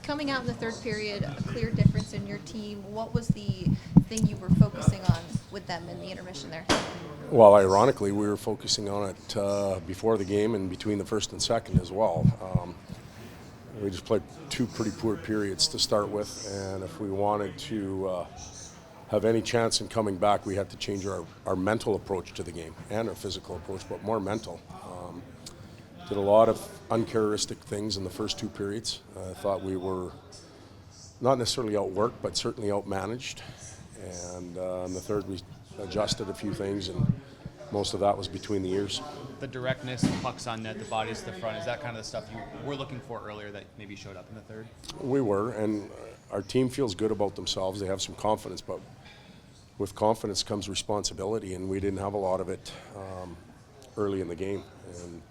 Coming out in the third period, a clear difference in your team. What was the thing you were focusing on with them in the intermission there? Well, ironically, we were focusing on it before the game and between the first and second as well. We just played two pretty poor periods to start with, and if we wanted to have any chance in coming back, we had to change our mental approach to the game and our physical approach, but more mental. Did a lot of uncharacteristic things in the first two periods. I thought we were not necessarily outworked, but certainly outmanaged. And in the third, we adjusted a few things, and most of that was between the ears. The directness, the pucks on net, the bodies to the front, is that kind of the stuff you were looking for earlier that maybe showed up in the third? We were, and our team feels good about themselves. They have some confidence, but with confidence comes responsibility, and we didn't have a lot of it early in the game. And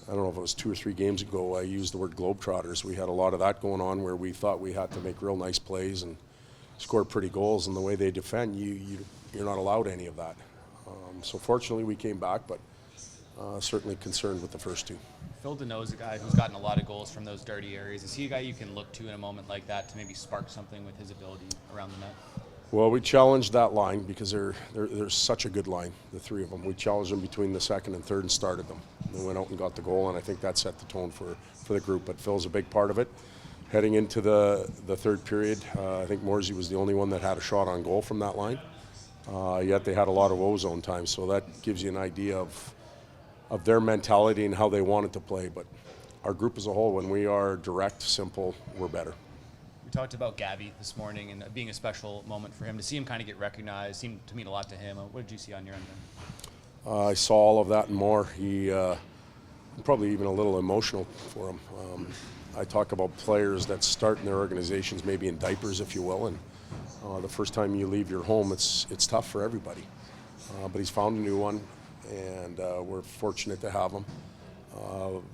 I don't know if it was 2 or 3 games ago, I used the word globetrotters. We had a lot of that going on where we thought we had to make real nice plays and score pretty goals, and the way they defend, you're not allowed any of that. So fortunately we came back, but certainly concerned with the first two. Phil Kessels is a guy who's gotten a lot of goals from those dirty areas. Is he a guy you can look to in a moment like that to maybe spark something with his ability around the net? Well, we challenged that line because they're such a good line, the three of them. We challenged them between the second and third and started them. They went out and got the goal, and I think that set the tone for the group. But Phil's a big part of it. Heading into the third period, I think Morsey was the only one that had a shot on goal from that line. Yet they had a lot of O-zone time, so that gives you an idea of their mentality and how they wanted to play. But our group as a whole, when we are direct, simple, we're better. We talked about Gabby this morning and being a special moment for him. To see him kind of get recognized seemed to mean a lot to him. What did you see on your end then? I saw all of that and more. He probably even a little emotional for him. I talk about players that start in their organizations maybe in diapers, if you will, and the first time you leave your home, it's tough for everybody. But he's found a new one, and we're fortunate to have him.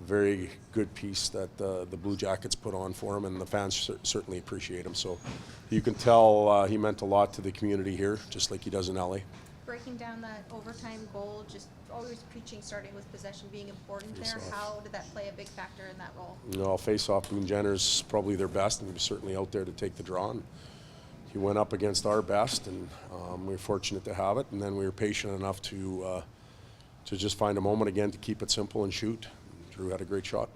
Very good piece that the Blue Jackets put on for him, and the fans certainly appreciate him. So you can tell he meant a lot to the community here, just like he does in LA. Breaking down that overtime goal, just always preaching starting with possession being important there. Face-off. How did that play a big factor in that role? You know, face-off, Boone Jenner's probably their best, and he was certainly out there to take the draw. And he went up against our best, and we were fortunate to have it. And then we were patient enough to just find a moment again to keep it simple and shoot. Drew had a great shot.